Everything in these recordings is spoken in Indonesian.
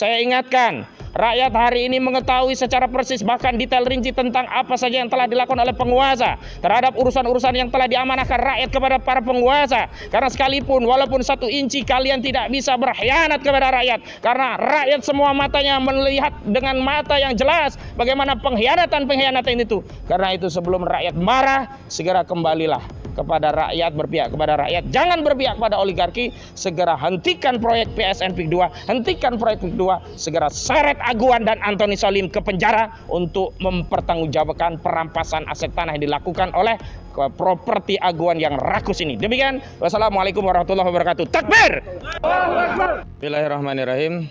Saya ingatkan, rakyat hari ini mengetahui secara persis bahkan detail rinci tentang apa saja yang telah dilakukan oleh penguasa terhadap urusan-urusan yang telah diamanahkan rakyat kepada para penguasa. Karena sekalipun walaupun 1 inci kalian tidak bisa berkhianat kepada rakyat, karena rakyat semua matanya melihat dengan mata yang jelas bagaimana pengkhianatan itu. Karena itu sebelum rakyat marah, segera kembalilah kepada rakyat, berpihak kepada rakyat, jangan berpihak pada oligarki. Segera hentikan proyek PSN PIK 2, hentikan proyek PIK 2, segera seret Aguan dan Antoni Solim ke penjara untuk mempertanggungjawabkan perampasan aset tanah yang dilakukan oleh properti Aguan yang rakus ini. Demikian, wassalamualaikum warahmatullahi wabarakatuh. Takbir. Bismillahirrahmanirrahim.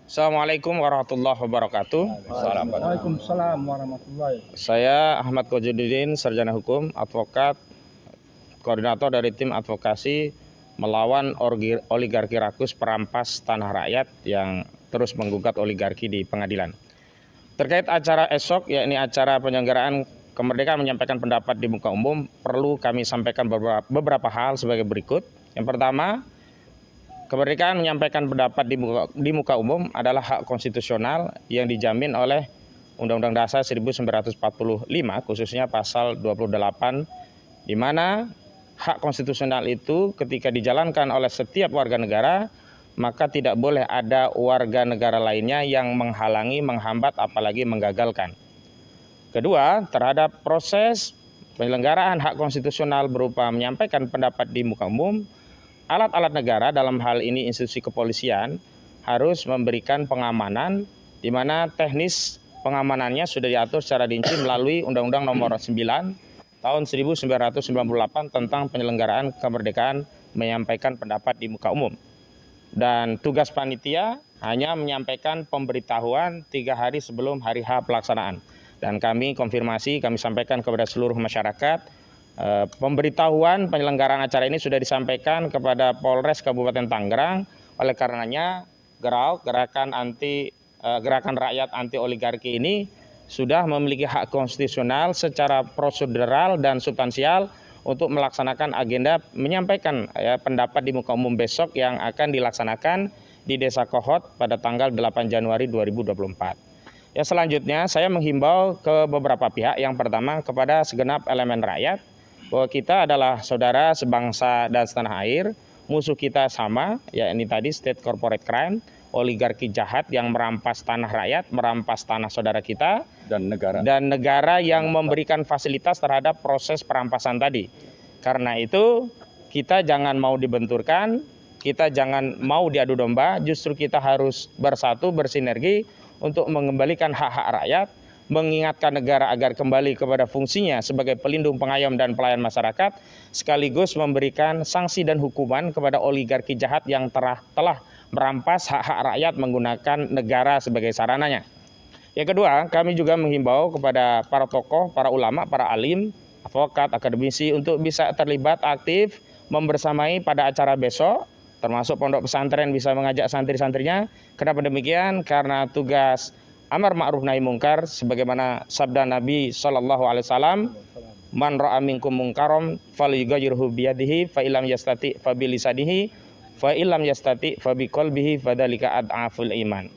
Assalamualaikum warahmatullahi wabarakatuh. Waalaikumsalam warahmatullahi. Saya Ahmad Kojuddin, sarjana hukum, advokat, koordinator dari tim advokasi melawan oligarki rakus perampas tanah rakyat yang terus menggugat oligarki di pengadilan. Terkait acara esok, yakni acara penyelenggaraan kemerdekaan menyampaikan pendapat di muka umum, perlu kami sampaikan beberapa hal sebagai berikut. Yang pertama, kemerdekaan menyampaikan pendapat di muka umum adalah hak konstitusional yang dijamin oleh Undang-Undang Dasar 1945, khususnya pasal 28, di mana hak konstitusional itu ketika dijalankan oleh setiap warga negara, maka tidak boleh ada warga negara lainnya yang menghalangi, menghambat, apalagi menggagalkan. Kedua, terhadap proses penyelenggaraan hak konstitusional berupa menyampaikan pendapat di muka umum, alat-alat negara dalam hal ini institusi kepolisian harus memberikan pengamanan, di mana teknis pengamanannya sudah diatur secara rinci melalui Undang-Undang Nomor 9 tahun 1998 tentang penyelenggaraan kemerdekaan menyampaikan pendapat di muka umum. Dan tugas panitia hanya menyampaikan pemberitahuan 3 hari sebelum hari H pelaksanaan. Dan kami konfirmasi, kami sampaikan kepada seluruh masyarakat, pemberitahuan penyelenggaraan acara ini sudah disampaikan kepada Polres Kabupaten Tangerang. Oleh karenanya, gerakan rakyat anti oligarki ini sudah memiliki hak konstitusional secara prosedural dan substansial untuk melaksanakan agenda menyampaikan pendapat di muka umum besok yang akan dilaksanakan di Desa Kohot pada tanggal 8 Januari 2024. Ya, selanjutnya saya menghimbau ke beberapa pihak. Yang pertama, kepada segenap elemen rakyat, bahwa kita adalah saudara sebangsa dan setanah air. Musuh kita sama, yakni tadi state corporate crime, oligarki jahat yang merampas tanah rakyat, merampas tanah saudara kita, dan negara yang memberikan fasilitas terhadap proses perampasan tadi. Karena itu kita jangan mau dibenturkan, kita jangan mau diadu domba, justru kita harus bersatu, bersinergi untuk mengembalikan hak-hak rakyat, mengingatkan negara agar kembali kepada fungsinya sebagai pelindung, pengayom, dan pelayan masyarakat, sekaligus memberikan sanksi dan hukuman kepada oligarki jahat yang telah merampas hak-hak rakyat menggunakan negara sebagai sarananya. Yang kedua, kami juga menghimbau kepada para tokoh, para ulama, para alim, advokat, akademisi untuk bisa terlibat aktif membersamai pada acara besok, termasuk pondok pesantren bisa mengajak santri-santrinya. Kenapa demikian? Karena tugas amar ma'ruf nahi mungkar sebagaimana sabda Nabi SAW, man ra'a minkum munkarom falyughayyirhu biyadihi fa illam yastati fa bilisanihi fa illam yastati fa biqalbihi fadzalika ad'aful iman.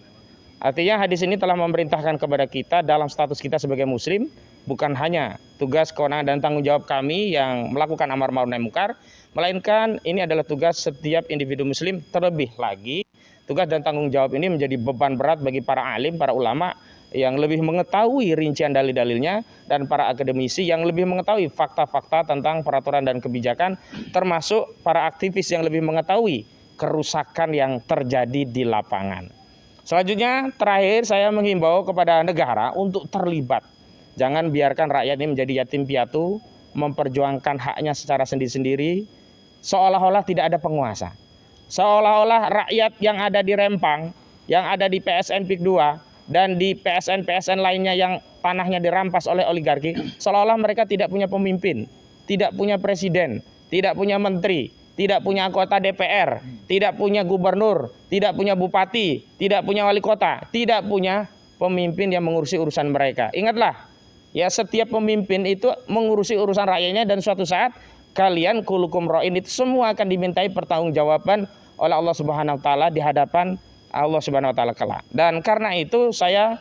Artinya hadis ini telah memerintahkan kepada kita dalam status kita sebagai muslim, bukan hanya tugas, kewenangan, dan tanggung jawab kami yang melakukan amar ma'ruf nahi mungkar, melainkan ini adalah tugas setiap individu muslim. Terlebih lagi, tugas dan tanggung jawab ini menjadi beban berat bagi para alim, para ulama yang lebih mengetahui rincian dalil-dalilnya, dan para akademisi yang lebih mengetahui fakta-fakta tentang peraturan dan kebijakan, termasuk para aktivis yang lebih mengetahui kerusakan yang terjadi di lapangan. Selanjutnya, terakhir saya menghimbau kepada negara untuk terlibat. Jangan biarkan rakyat ini menjadi yatim piatu, memperjuangkan haknya secara sendiri-sendiri, seolah-olah tidak ada penguasa. Seolah-olah rakyat yang ada di Rempang, yang ada di PSN PIK 2, dan di PSN lainnya yang tanahnya dirampas oleh oligarki, seolah-olah mereka tidak punya pemimpin, tidak punya presiden, tidak punya menteri, tidak punya anggota DPR, tidak punya gubernur, tidak punya bupati, tidak punya wali kota, tidak punya pemimpin yang mengurusi urusan mereka. Ingatlah, ya, setiap pemimpin itu mengurusi urusan rakyatnya, dan suatu saat kalian kulukum ra'in itu semua akan dimintai pertanggungjawaban oleh Allah Subhanahu wa taala di hadapan Allah Subhanahu wa taala kelak. Dan karena itu saya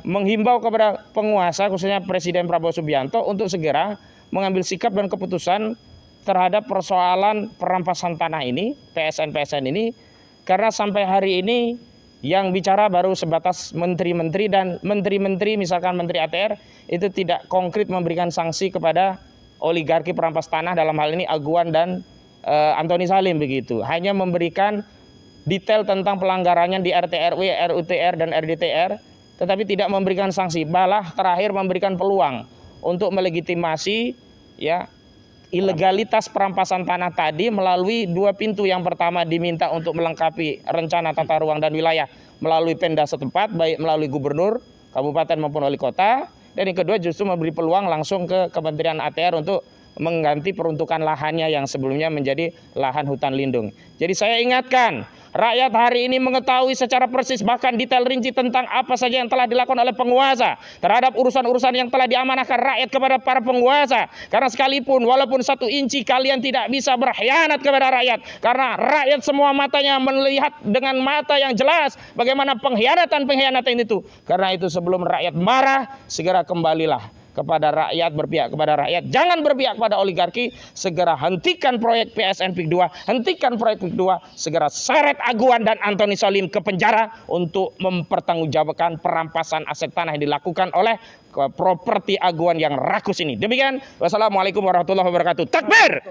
menghimbau kepada penguasa khususnya Presiden Prabowo Subianto untuk segera mengambil sikap dan keputusan terhadap persoalan perampasan tanah ini, PSN ini, karena sampai hari ini yang bicara baru sebatas menteri-menteri, dan menteri-menteri misalkan Menteri ATR itu tidak konkret memberikan sanksi kepada oligarki perampas tanah, dalam hal ini Aguan dan Antoni Salim begitu. Hanya memberikan detail tentang pelanggarannya di RT/RW, RUTR dan RDTR, tetapi tidak memberikan sanksi. Malah terakhir memberikan peluang untuk melegitimasi ilegalitas perampasan tanah tadi melalui dua pintu. Yang pertama diminta untuk melengkapi rencana tata ruang dan wilayah melalui Pemda setempat, baik melalui gubernur, kabupaten maupun wali kota. Dan yang kedua justru memberi peluang langsung ke Kementerian ATR untuk mengganti peruntukan lahannya yang sebelumnya menjadi lahan hutan lindung. Jadi saya ingatkan, rakyat hari ini mengetahui secara persis bahkan detail rinci tentang apa saja yang telah dilakukan oleh penguasa terhadap urusan-urusan yang telah diamanahkan rakyat kepada para penguasa. Karena sekalipun walaupun 1 inci kalian tidak bisa berkhianat kepada rakyat, karena rakyat semua matanya melihat dengan mata yang jelas bagaimana pengkhianatan itu. Karena itu sebelum rakyat marah, segera kembalilah kepada rakyat, berpihak kepada rakyat, jangan berpihak kepada oligarki. Segera hentikan proyek PSN PIK 2, hentikan proyek PIK 2, segera seret Aguan dan Antoni Salim ke penjara untuk mempertanggungjawabkan perampasan aset tanah yang dilakukan oleh properti Aguan yang rakus ini. Demikian, wassalamualaikum warahmatullahi wabarakatuh. Takbir.